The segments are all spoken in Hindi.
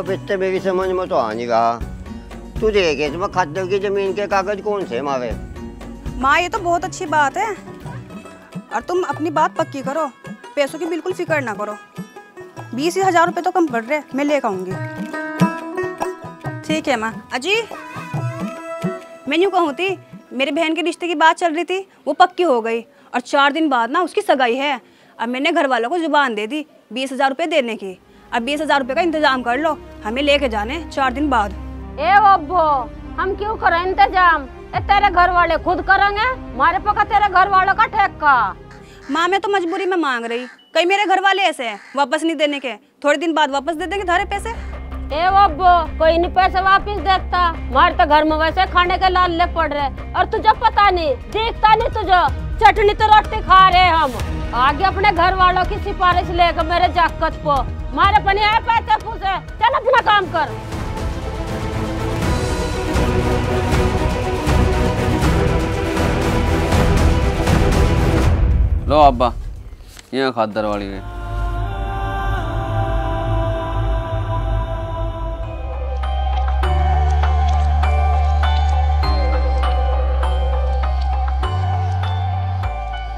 वो बेटे मेरी समझ में तो आ नहीं रहा। तू देखे इसमें खड्डे की जमीन के कागज कौन से मारे? माँ ये तो बहुत अच्छी बात है, और तुम अपनी बात पक्की करो, पैसों की बिल्कुल फिक्र ना करो। 20,000 रुपये तो कम पड़ रहे, मैं लेकर आऊंगी। ठीक है माँ। अजी मैं यूँ कहूँ थी, मेरी बहन के रिश्ते की बात चल रही थी, वो पक्की हो गई और 4 दिन बाद ना उसकी सगाई है। अब मैंने घर वालों को जुबान दे दी 20,000 रुपये देने की। अब 20,000 रुपये का इंतजाम कर लो, हमें लेके जाने 4 दिन बाद। ए अब्बो, हम क्यों करें इंतजाम? तेरे घर वाले खुद करेंगे, हमारे पका तेरे घर वालों का ठेका। माँ मैं तो मजबूरी में मांग रही, कई मेरे घर वाले ऐसे हैं वापस नहीं देने के, थोड़े दिन बाद वापस दे देंगे थारे पैसे। ए अब्बो, कोई नहीं पैसे वापस देता, हमारे तो घर में वैसे खाने के लाले पड़ रहे, और तुझे पता नहीं देखता नहीं, तुझे चटनी तो रोटी खा रहे हम। आगे अपने घर वालों की सिफारिश लेकर मेरे जाकत को मारे पनी आए पैसे पूछे, चल अपना काम कर। लो अब्बा, यहाँ खादर वाली है।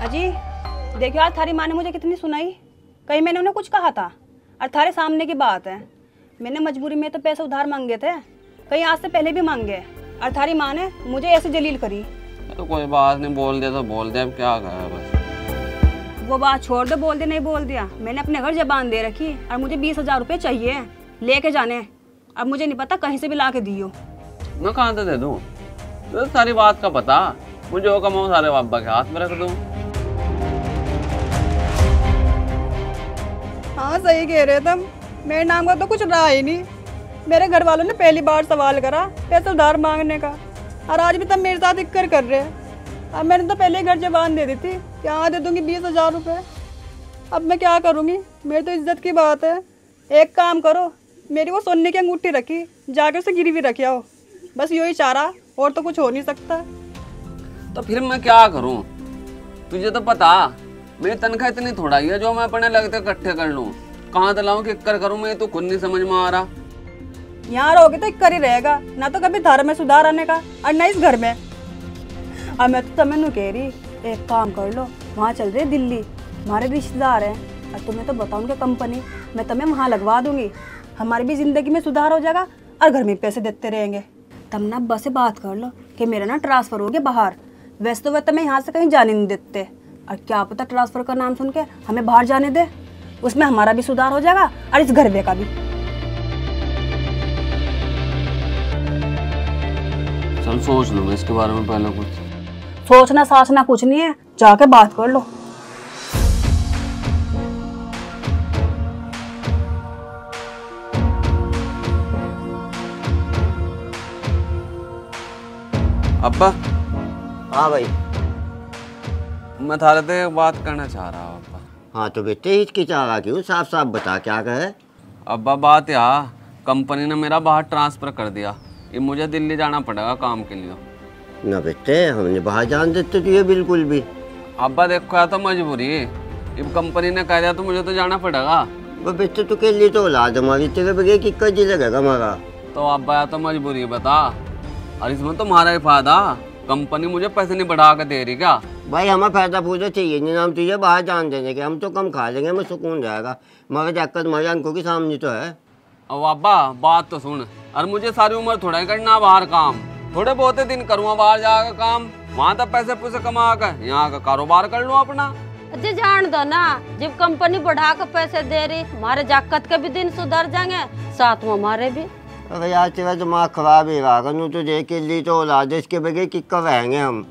अजी देखो यार, थारी माँ ने मुझे कितनी सुनाई, कहीं मैंने उन्हें कुछ कहा था? और थारे सामने की बात है, मैंने मजबूरी में तो पैसे उधार मांगे थे, कहीं आज से पहले भी मांगे, और थारी माँ ने मुझे ऐसे जलील करी। तो कोई बात नहीं, बोल दिया तो बोल दिया, अब क्या कहा बस। वो बात छोड़ दो, बोल दे नहीं बोल दिया, मैंने अपने घर जबान दे रखी, और मुझे 20,000 रुपये चाहिए लेके जाने। अब मुझे नहीं पता कहीं से भी ला के दियो। मैं कहाँ से दे दूँ? तो सारी बात का पता, मुझे वो कमाऊँ सारे अब्बा के हाथ में रख दूँ। हाँ सही कह रहे तुम, मेरे नाम का तो कुछ रहा ही नहीं। मेरे घर वालों ने पहली बार सवाल करा पैसे उधार मांगने का, और आज भी तब मेरे साथ इक्कर कर रहे हैं। अब मैंने तो पहले घर जबान दे दी थी कि हाँ दे दूंगी 20,000 रुपये। अब मैं क्या करूँगी, मेरी तो इज्जत की बात है। एक काम करो, मेरी वो सोने की अंगूठी रखी, जाके उसे गिरवी रखिया हो, बस यही चारा, और तो कुछ हो नहीं सकता। तो फिर मैं क्या करूँ? तुझे तो पता मेरी तनख्वाह इतनी थोड़ा ही है जो मैं अपने लगते इकट्ठे कर लूँ। कहाँ दिलाऊँ कि इक्कर करूँ, मैं तो खुद नहीं समझ में आ रहा। यहाँ रहोगे तो इक्कर ही रहेगा, ना तो कभी धारा में सुधार आने का, और न इस घर में। अब मैं तो तुम्हें कह रही, एक काम कर लो, वहाँ चल रही दिल्ली, हमारे रिश्तेदार हैं, और तुम्हें तो बताऊंगी कंपनी, मैं तुम्हें वहाँ लगवा दूंगी। हमारी भी जिंदगी में सुधार हो जाएगा, और घर में पैसे देते रहेंगे। तब ना बस से बात कर लो कि मेरा ना ट्रांसफ़र हो गया बाहर। वैसे तो वह तुम्हें यहाँ से कहीं जाने नहीं देते, और क्या पता ट्रांसफ़र का नाम सुन के हमें बाहर जाने दे, उसमें हमारा भी सुधार हो जाएगा, और इस घर में का भी। चल सोच लो मैं इसके बारे में पहले कुछ। सोचना साचना कुछ नहीं है, जाके बात कर लो। अब्बा। हाँ भाई। मैं थारे से एक बात करना चाह रहा हूँ अब्बा। हाँ तो बेटे हिचकिचा रहा क्यों, साफ साफ बता क्या कहे। अब्बा बात यहाँ, कंपनी ने मेरा बाहर ट्रांसफ़र कर दिया, ये मुझे दिल्ली जाना पड़ेगा काम के लिए। ना बेटे हमने बाहर जान देते तुझे बिल्कुल भी। अब्बा देखो या तो मजबूरी है, अब कंपनी ने कह दिया तो मुझे तो जाना पड़ेगा। वो बेटे तू के लिए तो औलाद हमारी, तेरे बगैर किक्का जी लगेगा हमारा। तो अब्बा या तो मजबूरी बता, और इसमें तुम्हारा ही फायदा, कंपनी मुझे पैसे नहीं बढ़ा के दे रही क्या? भाई हमें फायदा फूदा चाहिए नहीं, हम तुझे बाहर जान देने के, हम तो कम खा लेंगे, हमें सुकून जाएगा। मगर जाकर तुम्हारी आंखों के सामने तो है। अब अब्बा बात तो सुन, और मुझे सारी उम्र थोड़ा ही करना बाहर काम, थोड़े बहुत दिन करूँगा बाहर जाकर काम, वहाँ तक पैसे पैसे कमा कर यहाँ का कारोबार कर लूँ अपना। जी जान दो ना, जब कंपनी बढ़ा कर पैसे दे रही, हमारे जाकत के भी दिन सुधर जाएंगे, साथ में हमारे भी। अरे यार तेरा दिमाग खराब ही रहा, नू तो देख के लिए तो औलाद, इसके बगैर किक्का रहेंगे हम।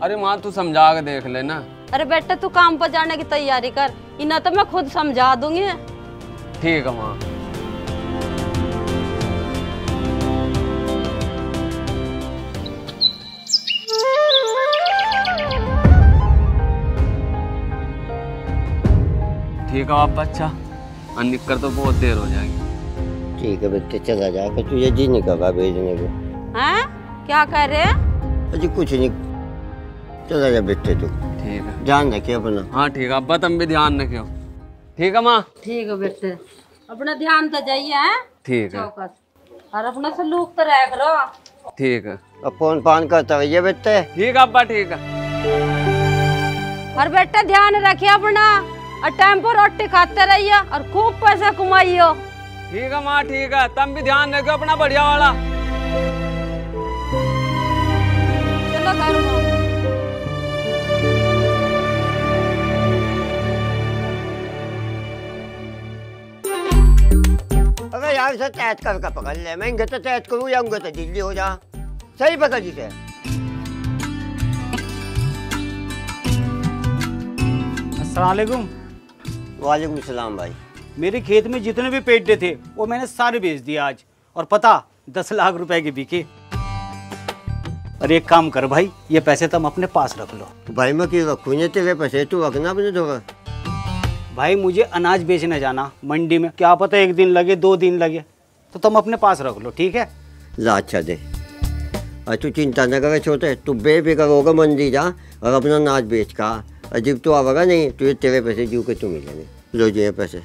अरे माँ तू समझा के देख लेना। अरे बेटा तू काम पर जाने की तैयारी कर, इन्हें तो मैं खुद समझा दूंगी। ठीक है माँ। ठीक है आप अच्छा, और निकल तो बहुत देर हो जाएगी। ठीक है बेटे चला जाकर, तुझे जी नहीं कहा भेजने को। हैं? क्या कह रहे हैं? अजी कुछ नहीं, चला जा बेटे तू। ठीक है, ध्यान रखिए अपना। हाँ ठीक है अब्बा, तुम भी ध्यान रखियो। ठीक है माँ। ठीक है बेटे। अपना ध्यान तो जाइए हैं ठीक है चौकस, और अपना सलूक तो रह करो। ठीक है। अब फोन फान करता रहिए बेटे। ठीक है अब्बा ठीक है। और बेटा ध्यान रखिए अपना, और टाइम पर रोटी खाते रहिए और खूब पैसा कमाइयो। ठीक है माँ ठीक है, तुम भी ध्यान रखो अपना बढ़िया वाला। चलो घर में। अगर यार से तैत करके पकड़ ले, मैं इनके तो तैत करूँ या उनके तो दिल्ली हो जा। सही पकड़ जिसे। अस्सलाम वालेकुम। वालेकुम सलाम भाई। मेरे खेत में जितने भी पेटे थे वो मैंने सारे बेच दिए आज, और पता 10 लाख रुपए के बिके। और एक काम कर भाई, ये पैसे तुम अपने पास रख लो। तो भाई मैं क्यों रखूँ ये तेरे पैसे, तू रखना अपने धोखा। भाई मुझे अनाज बेचने जाना मंडी में, क्या पता 1 दिन लगे 2 दिन लगे, तो तुम अपने पास रख लो ठीक है। ला अच्छा दे। और तू चिंता न करे छोटे, तू बेफिक्र होगा मंडी जा और अपना अनाज बेच का। और जब तू आवेगा नहीं तो ये तेरे पैसे जीव के तू मिलेंगे। लो जी ये पैसे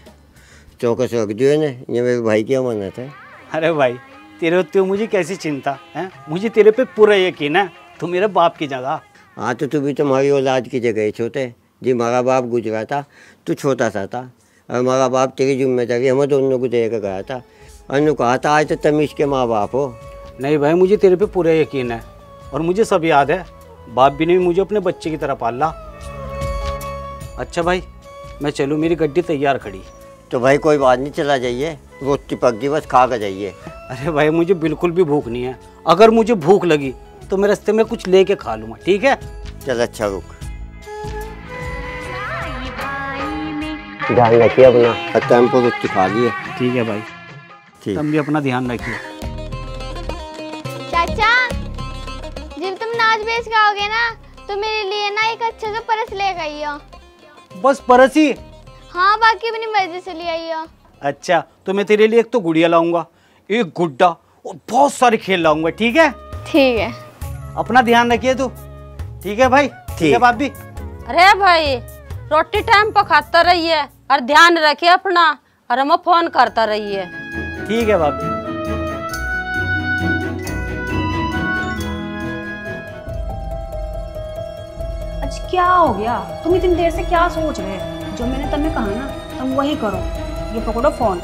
चौकस रख दिए ने, ये मेरे भाई की अमानत है। अरे भाई तेरे उत्ते मुझे कैसी चिंता है, मुझे तेरे पे पूरा यकीन है, तू मेरे बाप की जगह। हाँ तो तू भी तुम्हारी औलाद की जगह है छोटे जी। हमारा बाप गुजरा था, तू छोटा सा था, और हमारा बाप तेरी जिम्मेदारी हमें दोनों को दे कर गया था। और कहा था आज तो तमीज़ के माँ बाप हो। नहीं भाई मुझे तेरे पे पूरा यकीन है, और मुझे सब याद है, बाप भी ने मुझे अपने बच्चे की तरह पाला। अच्छा भाई मैं चलूँ, मेरी गड्डी तैयार खड़ी। तो भाई कोई बात नहीं, चला जाइए, रोटी पक गई बस खा कर जाइए। अरे भाई मुझे बिल्कुल भी भूख नहीं है, अगर मुझे भूख लगी तो मैं रास्ते में कुछ लेके खा लूँगा ठीक है। चल अच्छा रुक, ध्यान रखिए अपना, टाइम पर रोटी खा लिए। ठीक है भाई, ठीक। तुम भी अपना ध्यान रखिए। चाचा जब तुम नाच बेच के आओगे ना तो मेरे लिए ना एक अच्छे से परस ले आइयो। बस परसी? हाँ बाकी अपनी मर्जी से ले आइयो। अच्छा तो मैं तेरे लिए एक तो गुड़िया लाऊंगा, एक गुड्डा और बहुत सारे खेल लाऊंगा ठीक है। ठीक है। अपना ध्यान रखिए तू, ठीक है भाई। ठीक है भाभी। अरे भाई रोटी टाइम पर खाता रहिए और ध्यान रखिए अपना, और हमें फोन करता रहिए। ठीक है भाभी। आज क्या हो गया, तुम इतनी देर से क्या सोच रहे हो? जो मैंने तुम्हें कहा ना तुम वही करो। ये पकड़ो फोन,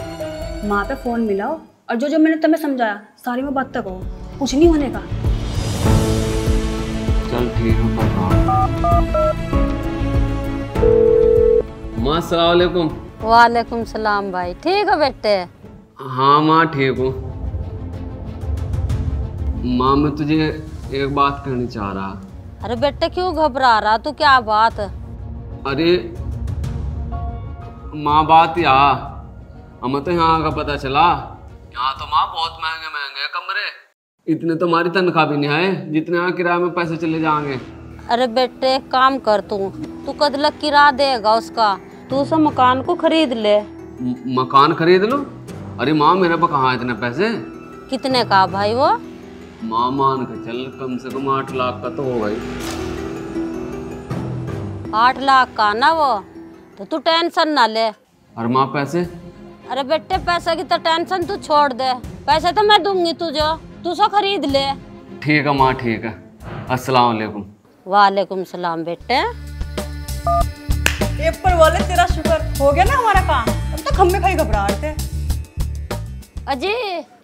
माँ पे फोन मिलाओ, और जो जो मैंने तुम्हें समझाया सारी में बात करो, कुछ नहीं होने का। चल ठीक है माँ। अस्सलाम वालेकुम। वालेकुम सलाम भाई, ठीक है बेटे? हाँ माँ ठीक हूँ। माँ मैं तुझे एक बात कहनी चाह रहा। अरे बेटे क्यों घबरा रहा तू, क्या बात? अरे माँ बात या हमें तो यहाँ का पता चला, यहाँ तो माँ बहुत महंगे महंगे कमरे, इतने तो हमारी तनख्वाह भी नहीं है जितने यहाँ किराए में पैसे चले जाएंगे। अरे बेटे एक काम कर, तू कद लग किराया देगा उसका, तू उस मकान को खरीद ले। मकान खरीद लो? अरे माँ मेरे पास कहाँ इतने पैसे। कितने का भाई वो? माँ मान के चल कम से कम 8 लाख का तो होगा ही। 8 लाख का ना वो, तो तू टेंशन ना ले। और माँ पैसे? अरे बेटे पैसे की तो टेंशन तू छोड़ दे, पैसे तो मैं दूंगी तुझे, तू सो खरीद ले। ठीक है माँ ठीक है। अस्सलाम वालेकुम। वालेकुम सलाम बेटे। ऊपर वाले तेरा शुक्र हो गया ना हमारा काम, अब तो हम में खाई घबरा रहे थे। अजी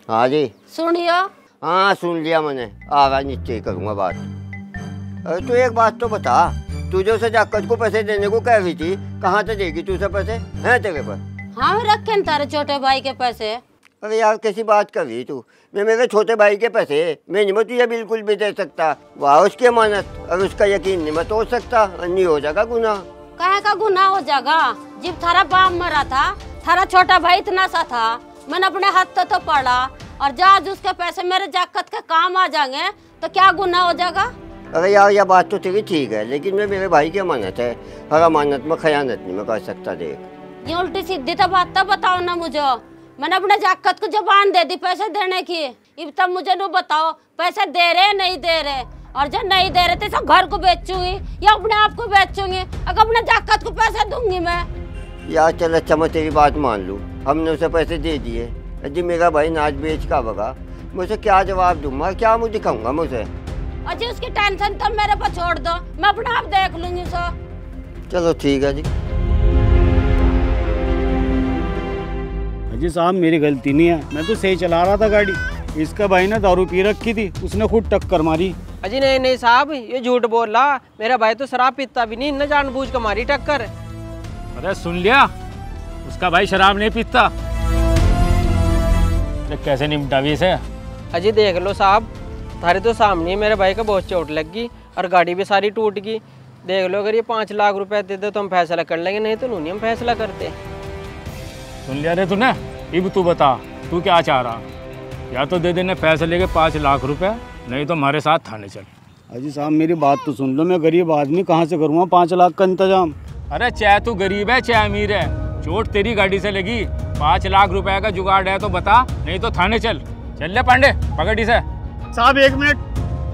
हाँ जी। सुनियो। हाँ सुन लिया मैंने, आगा निश्चय करूँगा बात। अरे तू एक बात तो बता, तू जो से जाकत को पैसे देने को कह रही थी, कहाँ से देगी तू से पैसे हैं तेरे पर? हाँ रखे तारे छोटे भाई के पैसे। अरे यार कैसी बात कर रही तू, मैं मेरे छोटे भाई के पैसे मैं नहीं तुझे बिल्कुल भी दे सकता। वाह उसकी अमानत और उसका यकीन नहीं मैं तोड़ सकता, नहीं हो जाएगा गुनाह। कहे का गुनाह हो जाएगा? जब थारा बाप मरा था, थारा छोटा भाई इतना सा था, मैंने अपने हाथ तो पड़ा, और जहाज उसके पैसे मेरे जाकत के काम आ जाएंगे तो क्या गुनाह हो जाएगा? अरे यार यह बात तो तेरी ठीक है, लेकिन मैं मेरे भाई की अमानत है, हर अमानत में खयानत नहीं मैं कर सकता। देख ये उल्टी सीधी तो बात तो बताओ ना मुझे, मैंने अपने जाकत को जबान दे दी पैसे देने की, अब तब मुझे न बताओ पैसे दे रहे नहीं दे रहे, और जब नहीं दे रहे तो घर को बेचूंगी या अपने आप को बेचूंगी, अगर अपने जाकत को पैसे दूंगी मैं। यार चल अच्छा मैं तेरी बात मान लूँ, हमने उसे पैसे दे दिए जी, मेरा भाई नाच बेच का होगा, मुझे क्या जवाब दूंगा, क्या मुझे दिखाऊंगा मुझे? अजी उसकी टेंशन तुम मेरे पर छोड़ दो, मैं अपना आप देख लूंगी सो। चलो ठीक है जी। अजी साहब मेरी गलती नहीं है, मैं तो सही चला रहा था गाड़ी, इसका भाई ने दारू पी रखी थी, उसने खुद टक्कर मारी। अजी नहीं नहीं साहब, ये झूठ बोल रहा, मेरा भाई तो शराब पीता भी नहीं, इन्हें जानबूझ के मारी टक्कर। अरे सुन लिया, उसका भाई शराब नहीं पीता। कैसे निपटावी इसे? अजी देख लो साहब, थारे तो सामने मेरे भाई का बहुत चोट लग गई और गाड़ी भी सारी टूट गई। देख लो अगर ये 5 लाख रुपए दे दो तो हम फैसला कर लेंगे, नहीं तो नहीं हम फैसला करते। सुन लिया रे तूने? अब तू बता, तू क्या चाह रहा? या तो दे देने पैसे लेके 5 लाख रुपए, नहीं तो हमारे साथ थाने चल। अजी साहब मेरी बात तो सुन लो, मैं गरीब आदमी कहाँ से करूँगा 5 लाख का इंतजाम? अरे चाहे तू गरीब है चाहे अमीर है, चोट तेरी गाड़ी से लगी, 5 लाख रुपए का जुगाड़ है तो बता, नहीं तो थाने चल। चल ले पांडे, पकड़ इसे। साहब 1 मिनट,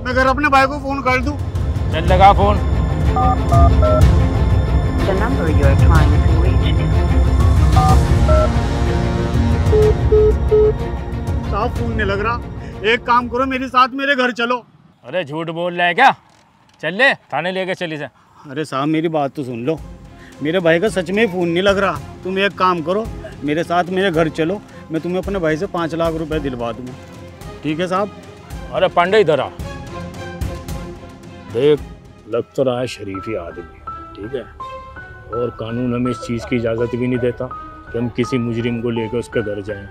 मैं घर अपने भाई को फोन कर दूं। चल लगा phone. The number you are trying to reach साहब फोन नहीं लग रहा, एक काम करो मेरे साथ मेरे घर चलो। अरे झूठ बोल रहा है क्या? चल ले थाने लेके चल इसे। अरे साहब मेरी बात तो सुन लो, मेरे भाई का सच में फ़ोन नहीं लग रहा, तुम एक काम करो मेरे साथ मेरे घर चलो, मैं तुम्हें अपने भाई से 5 लाख रुपए दिलवा दूँगा, ठीक है साहब? अरे पांडे इधर आ, देख लग तो रहा है शरीफी आदमी, ठीक है, और कानून हमें इस चीज़ की इजाज़त भी नहीं देता कि हम किसी मुजरिम को लेकर उसके घर जाएं,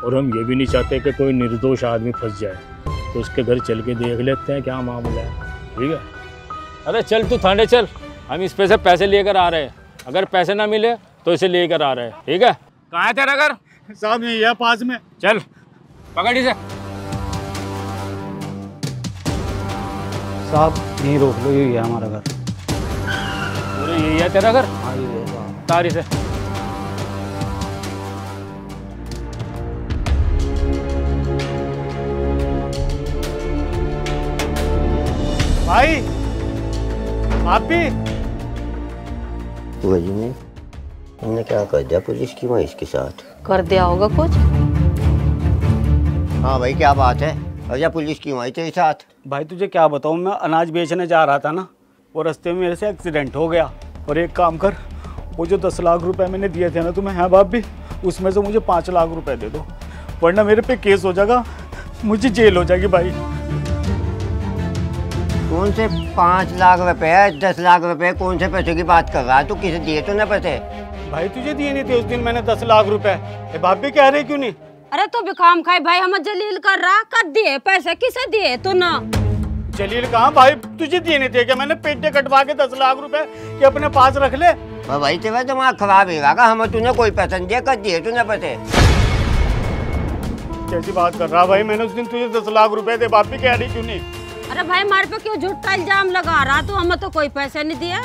और हम ये भी नहीं चाहते कि कोई निर्दोष आदमी फंस जाए, तो उसके घर चल के देख लेते हैं क्या मामला है, ठीक है? अरे चल तू थाने चल, हम इस पे से पैसे लेकर आ रहे हैं, अगर पैसे ना मिले तो इसे लेकर आ रहे हैं, ठीक है? कहाँ है तेरा घर? साहब यही है पास में। चल पकड़ इसे। साहब यहीं रोक लो, यही है हमारा घर। अरे यही है तेरा घर? हाँ यही है साहब। तार इसे। भाई आप भी? वही नहीं, हमने क्या कर दिया पुलिस की वहाँ इसके साथ? कर दिया होगा कुछ। हाँ भाई क्या बात है, अजय पुलिस की वहीं तेरे साथ? भाई तुझे क्या बताऊँ, मैं अनाज बेचने जा रहा था ना, वो रास्ते में मेरे से एक्सीडेंट हो गया, और एक काम कर, वो जो 10 लाख रुपए मैंने दिए थे ना तुम्हें, है बाप भी, उसमें से मुझे 5 लाख रुपए दे दो, वरना मेरे पे केस हो जाएगा, मुझे जेल हो जाएगी भाई। कौन से 5 लाख रुपए, 10 लाख रुपए, कौन से पैसों की बात कर रहा है तू? किसे दिए तो ना पैसे? भाई तुझे दिए नहीं थे उस दिन मैंने 10 लाख रुपए, बाप भी कह रहे क्यों नहीं? अरे तू भी काम खाए भाई, हम जलील कर रहा, कद दिए पैसे, किसे दिए तू ना? जलील कहाँ भाई, तुझे दिए नहीं थे क्या? मैंने पेटे कटवा के 10 लाख रुपए के अपने पास रख ले। भाई तेरा दिमाग खराब है, हमें तूने कोई पैसा नहीं दिया, कद दिए तूने पैसे? कैसी बात कर रहा भाई, मैंने उस दिन तुझे 10 लाख रुपए दे, बाप भी कह रही क्यों नहीं? अरे भाई हमारे पे क्यों झूठा इल्जाम लगा रहा, तू हमें तो कोई पैसे नहीं दिया।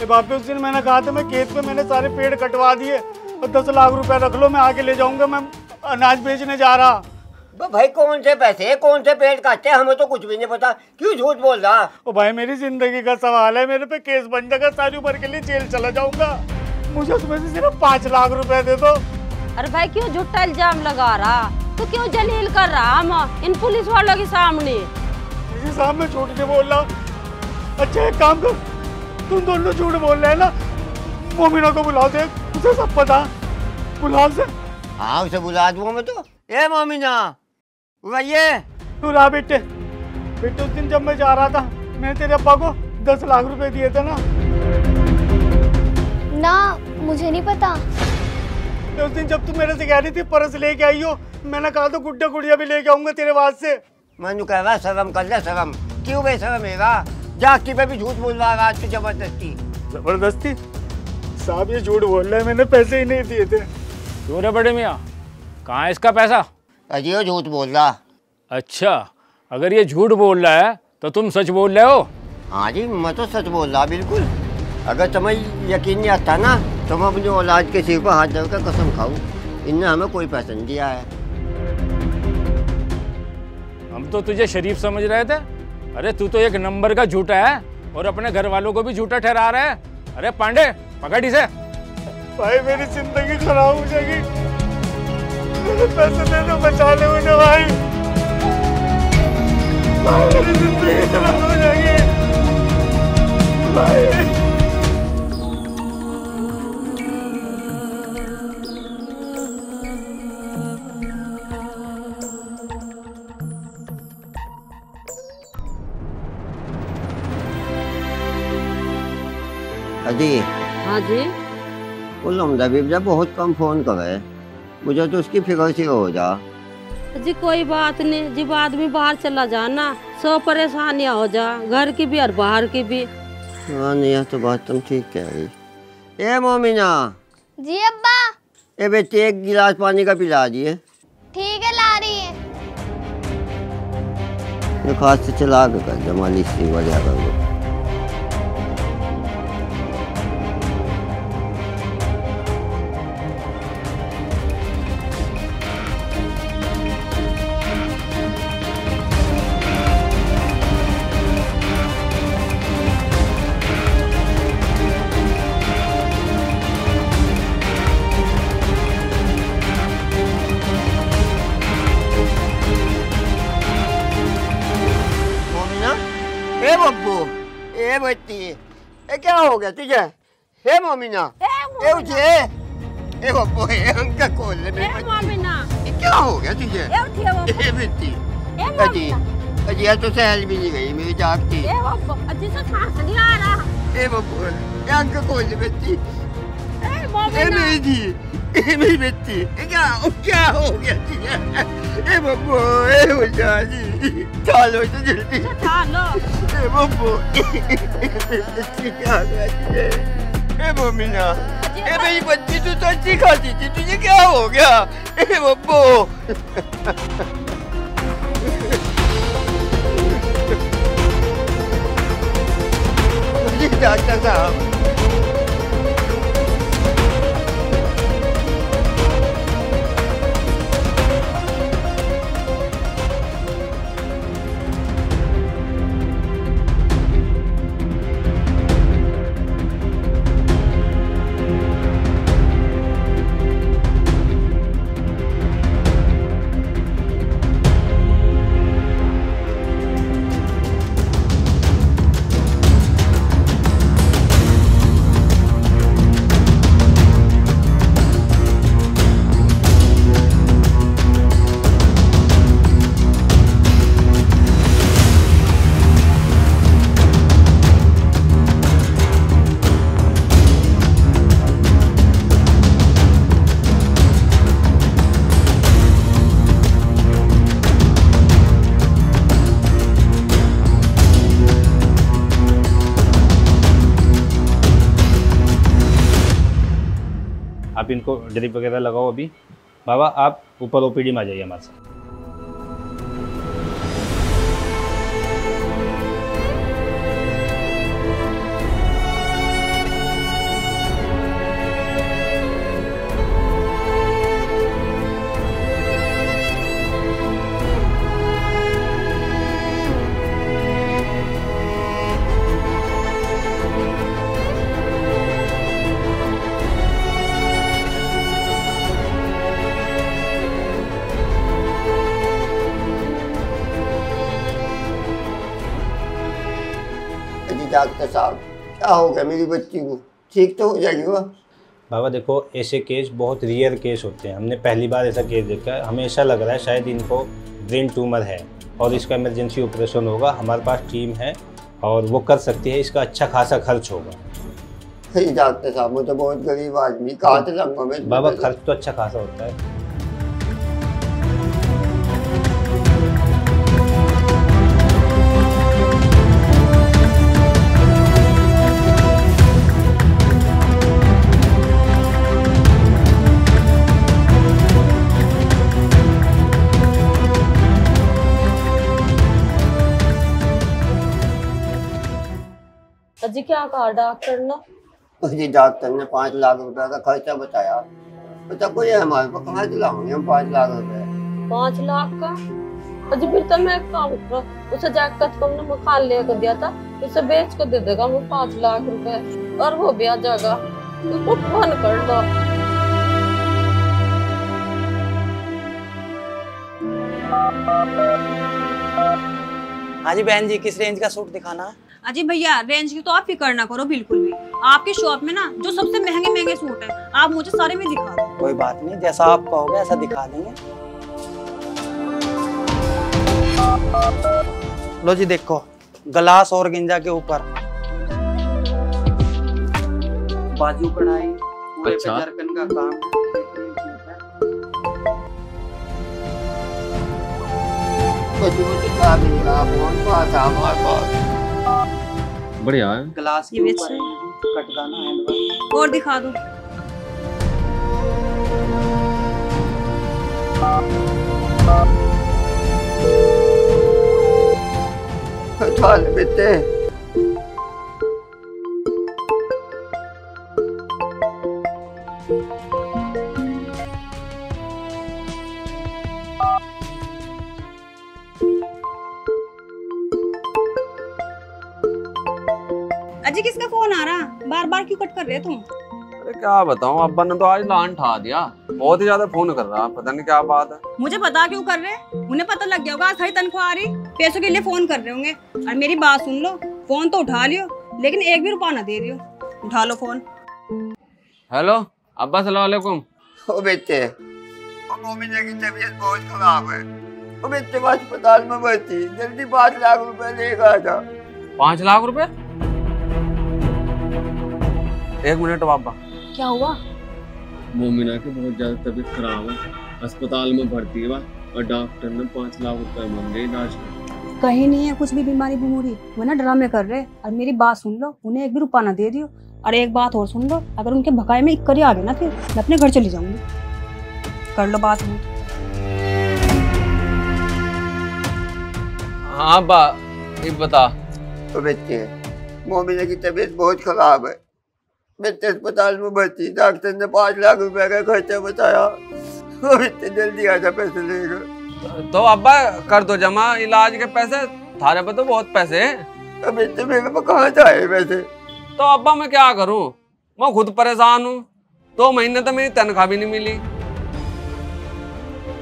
बाप उस दिन मैंने कहा था मैं खेत में मैंने सारे पेड़ कटवा दिए, और 10 लाख रुपए रख लो, मैं आगे ले जाऊंगा, मैं अनाज बेचने जा रहा। भाई कौन से पैसे, कौन से पेड़ काटते, हमें तो कुछ भी नहीं पता, क्यों झूठ बोल रहा? ओ भाई मेरी जिंदगी का सवाल है, मेरे पे केस बन जाएगा, सारी उम्र के लिए जेल चला जाऊंगा, मुझे उसमें से सिर्फ 5 लाख रुपए दे दो। अरे भाई क्यों झूठा इल्जाम लगा रहा, तू क्यों जलील कर रहा हम इन पुलिस वालों के सामने? साहब मैं झूठ नहीं बोल रहा। अच्छा एक काम कर, तुम दोनों झूठ बोल रहे हैं ना, मोमिना को बुलाओ, दे उसे सब पता, बुलाओ से। हाँ उसे बुला दूंगा मैं तो। ए मोमिना उठाइए। तू रहा बेटे, बेटे उस दिन जब मैं जा रहा था मैंने तेरे अब्बा को 10 लाख रुपए दिए थे ना? ना मुझे नहीं पता। उस दिन जब तू मेरे से कह रही थी परस लेके आई हो, मैंने कहा तो गुड्डा गुड़िया भी लेके आऊंगा तेरे वास्ते। मैं कह रहा शर्म कर ले, शर्म क्यों बेशर्म है? जाकी पे भी झूठ बोल रहा है तू, जबरदस्ती। जबरदस्ती? साहब ये झूठ बोल रहा है, मैंने पैसे ही नहीं दिए थे। क्यों रे बड़े मियाँ, कहाँ है इसका पैसा? अजी वो झूठ बोल रहा। अच्छा अगर ये झूठ बोल रहा है तो तुम सच बोल रहे हो? हाँ जी मैं तो सच बोल रहा बिल्कुल। अगर तुम्हें यकीन नहीं आता ना तो मैं अपनी औलाद के सिर पर हाथ धरकर कसम खाऊं, इनने हमें कोई पैसा नहीं दिया है। हम तो तुझे शरीफ समझ रहे थे, अरे तू तो एक नंबर का झूठा है और अपने घर वालों को भी झूठा ठहरा रहा है। अरे पांडे पकड़ इसे। भाई मेरी जिंदगी खराब हो जाएगी, मुझे पैसे दे दो बचा ले मुझे भाई, मेरी जिंदगी खराब हो जाएगी भाई। अजी हाँ जी। वो लमदा बीबजा बहुत कम फोन करे, मुझे तो उसकी फिक्र सी हो जा। जी कोई बात नहीं, जब आदमी बाहर चला जाना सौ परेशानियां हो जा, घर की भी और बाहर की भी। हाँ नहीं तो बात तुम ठीक कह रही। ए मोमिना। जी अब्बा। ए बेटे एक गिलास पानी का पिला दिए। ठीक है ला रही है। खास से चला के कर जमाली सी वजह कर दो। ए बच्ची, ए क्या हो गया तुझे? हे मोमिना, ए उठे, ए बब्बू, ए अंका खोल ले मेरे बच्ची। मोमिना, क्या हो गया तुझे? ए उठिए बब्बू। ए बच्ची, अजी, अजी ये तो सहल भी नहीं गई मेरी जागती। ए बब्बू, अजी से सांस नहीं आ रहा। ए बब्बू, ए अंका खोल ले बच्ची। ए मोमिना, ए मेरी जी, ए मेरी बच्ची, क्या हो गया तुझे? ए बब्बू, ए उठा जी, चलो तो जल्दी। चलो। ए बब्बू, क्या हो गया तुझे? ए मोमिना, ए मेरी बच्ची तू तो अच्छी खाती थी, तुझे क्या हो गया? ए बब्बू। डॉक्टर साहब। आप इनको ड्रिप वगैरह लगाओ। अभी बाबा आप ऊपर ओपीडी में आ जाइए हमारे साथ। डॉक्टर साहब क्या हो गया मेरी बच्ची को? ठीक तो हो जाएगी वो? बाबा देखो ऐसे केस बहुत रियर केस होते हैं, हमने पहली बार ऐसा केस देखा है। हमें ऐसा लग रहा है शायद इनको ब्रेन ट्यूमर है और इसका इमरजेंसी ऑपरेशन होगा। हमारे पास टीम है और वो कर सकती है, इसका अच्छा खासा खर्च होगा। डॉक्टर साहब मैं तो बहुत गरीब आदमी, कहाँ से लाऊंगा मैं? बाबा खर्च तो अच्छा खासा होता है। अजी क्या कहा डॉक्टर ने? जी डॉक्टर ने 5 लाख रुपए का खर्चा बताया। बता कोई है हमारे पास, कहाँ से लाऊंगे हम 5 लाख रुपए? 5 लाख का? अजी फिर तो मैं काम करो, उसे जाकर तुमने मकान लेकर दिया था, उसे बेच कर दे देगा वो 5 लाख रुपए और वो भी आ जाएगा। उसको फोन कर दो। हाँ जी बहन जी, किस रेंज का सूट दिखाना है? अजी भैया रेंज की तो आप फिक्र ना करो बिल्कुल भी। आपकी शॉप में ना जो सबसे महंगे महंगे सूट है आप मुझे सारे में दिखा दो। कोई बात नहीं, जैसा आप कहोगे ऐसा दिखा देंगे। लो जी देखो, ग्लास और गिंजा के ऊपर बाजू कढ़ाई, पूरे पे जरकन का काम है। बढ़िया है। ग्लास के ऊपर कटदाना हैंडवर्क। और दिखा दो। बेटे अजी किसका फोन आ रहा? बार बार क्यों कट कर रहे तुम? अरे क्या बताऊं, अब्बा ने तो आज लान ठा दिया। बहुत ही ज्यादा फोन कर रहा, पता नहीं क्या बात है। मुझे पता क्यों कर रहे? उन्हें पता लग गया होगा आज सही तनख्वाह आ रही, पैसों के लिए फोन कर रहे होंगे। और मेरी बात सुन लो, फोन तो उठा लियो लेकिन एक भी रुपया ना दे दियो। उठा लो फोन। हेलो अब्बा, सलाम वालेकुम। ओ बेटे, मोमिना की तबीयत बहुत खराब है। ओ बेटे वो अस्पताल में भर्ती, जल्दी 5 लाख रुपए लेकर आ जा। 5 लाख रुपए? एक मिनट अब्बा। क्या हुआ? मोमिना की बहुत ज्यादा तबीयत खराब है, अस्पताल में भर्ती है और डॉक्टर ने 5 लाख रुपए मांगे इलाज के। कहीं नहीं है कुछ भी बीमारी बुमूरी, वो ना ड्रामे कर रहे। और मेरी बात सुन लो, उन्हें एक भी रुपया ना दे दियो। और एक बात और सुन लो, अगर उनके भकाए में इक्करी आ गए ना फिर मैं अपने घर चली जाऊंगी। कर लो बात। हाँ अब्बा, ये बता। ओ बेटे, मोमिना की तबीयत बहुत खराब है, बेटे अस्पताल में भर्ती, डॉक्टर ने 5 लाख रुपए का खर्चा बताया। ओ बेटे जल्दी आजा, पैसे लेगा। तो अब्बा कर दो जमा इलाज के पैसे, थारे पे तो बहुत पैसे हैं। अब बेटे मेरे पास कहाँ से आए पैसे? तो अब्बा मैं क्या करूं, मैं खुद परेशान हूँ। 2 महीने तो मेरी तनख्वाह भी नहीं मिली।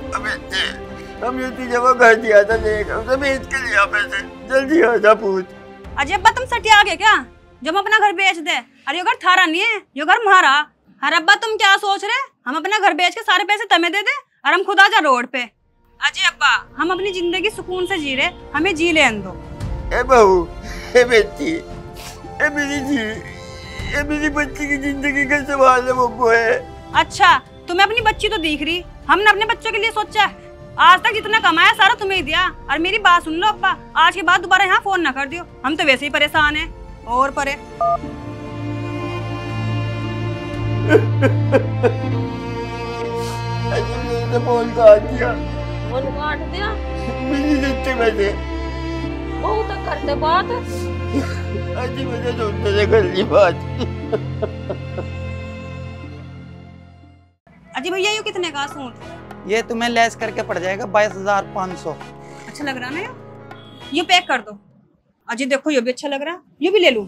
अब बेटे हमने तुझे वो घर दिया था, लेकर उसे बेच के लिया पैसे, जल्दी आजा पूछ। अजय अब्बा तुम सटिया गए क्या? जब हम अपना घर बेच दे। अरे ये घर थारा नहीं है, ये घर हमारा। अरे अब्बा तुम क्या सोच रहे? हम अपना घर बेच के सारे पैसे तुम्हें दे दे और हम खुद आ जा रोड पे। अजय अब्बा हम अपनी जिंदगी सुकून से जी रहे, हमें जी लेने दो। ए बहू, ए बेटी, ए मेरी बच्ची की जिंदगी का सवाल है वो है। अच्छा तुम्हें अपनी बच्ची तो दिख रही, हमने अपने बच्चों के लिए सोचा है। आज तक जितना कमाया सारा तुम्हें ही दिया। और मेरी बात सुन लो अब्बा, आज के बाद दोबारा यहाँ फोन ना कर दियो, हम तो वैसे ही परेशान हैं और परे। फोन काट दिया। फोन काट दिया? मिली देते पैसे। बहुत करते बात। अजी मुझे सुनने से कर ली बात। अजी भैया ये कितने का सूट? ये तुम्हें लेस करके पड़ जाएगा 22,500। अच्छा लग रहा ना ये पैक कर दो। अजी देखो ये भी अच्छा लग रहा, ये भी ले लूं?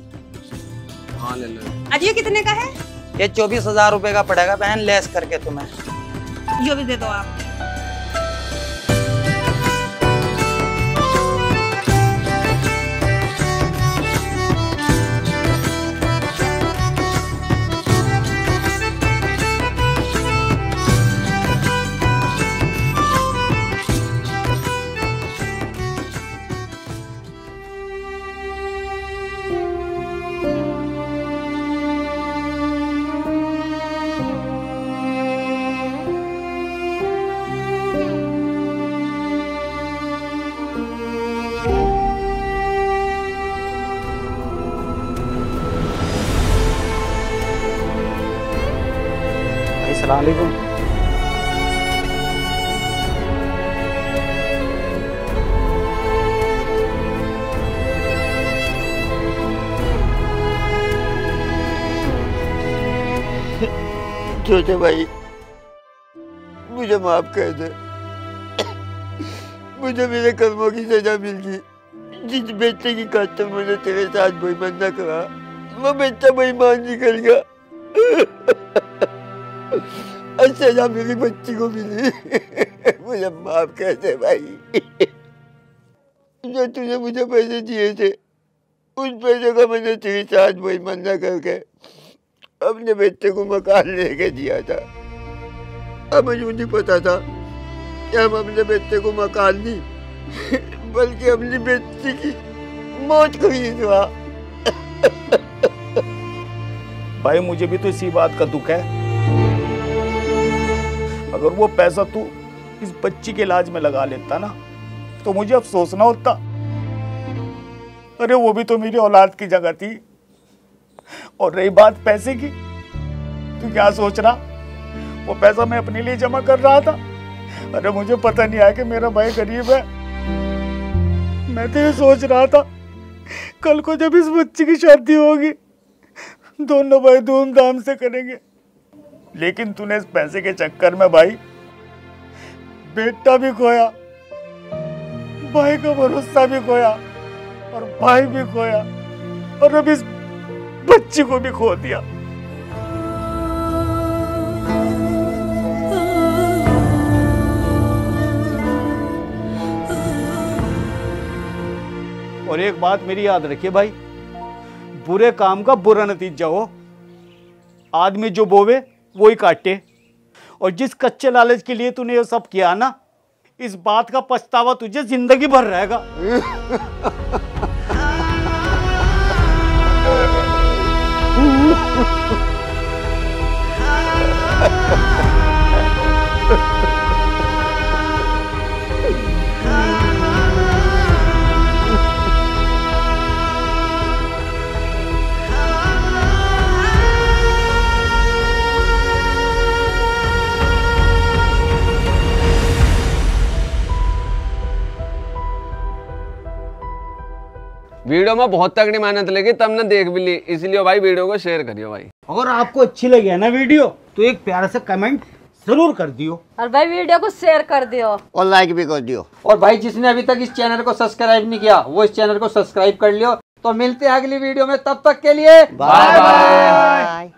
हाँ ले लो। अजी ये कितने का है? ये 24,000 रुपए का पड़ेगा बहन, लेस करके तुम्हें। ये भी दे दो आप। अस्सलाम वालेकुम। छोटे भाई मुझे माफ कर दे, मुझे मेरे कर्मों की सजा मिल गई। जिस बेटे की खातिर मैंने तेरे साथ बेईमानी करा, वो बेटा बेईमान निकल गया। सजा मेरी बच्ची को मिली। मुझे माफ कर दे भाई। जो तुझे मुझे पैसे दिए थे, उस पैसे का मैंने तेरे साथ वही मन्ना करके अपने बेटे को मकान लेके दिया था। अब मुझे नहीं पता था कि हम अपने बेटे को मकान नहीं बल्कि अपनी बेटी की मौत खरीदवा। भाई मुझे भी तो इसी बात का दुख है। अगर वो पैसा तू इस बच्ची के इलाज में लगा लेता ना तो मुझे अफसोस ना होता। अरे वो भी तो मेरी औलाद की जगह थी। और रही बात पैसे की, तू क्या सोच रहा? वो पैसा मैं अपने लिए जमा कर रहा था। अरे मुझे पता नहीं आया कि मेरा भाई गरीब है। मैं तो ये सोच रहा था कल को जब इस बच्ची की शादी होगी दोनों भाई धूमधाम से करेंगे। लेकिन तूने इस पैसे के चक्कर में भाई बेटा भी खोया, भाई का भरोसा भी खोया और भाई भी खोया और अब इस बच्ची को भी खो दिया। और एक बात मेरी याद रखिए भाई, बुरे काम का बुरा नतीजा हो। आदमी जो बोवे वो ही काटे। और जिस कच्चे लालच के लिए तूने ये सब किया ना, इस बात का पछतावा तुझे जिंदगी भर रहेगा। वीडियो में बहुत तगड़ी मेहनत लगी, तब ने देख भी ली, इसलिए भाई वीडियो को शेयर करियो भाई। अगर आपको अच्छी लगी है ना वीडियो तो एक प्यारा सा कमेंट जरूर कर दियो और भाई वीडियो को शेयर कर दियो और लाइक भी कर दियो। और भाई जिसने अभी तक इस चैनल को सब्सक्राइब नहीं किया वो इस चैनल को सब्सक्राइब कर लियो। तो मिलते हैं अगली वीडियो में, तब तक के लिए बाय बाय।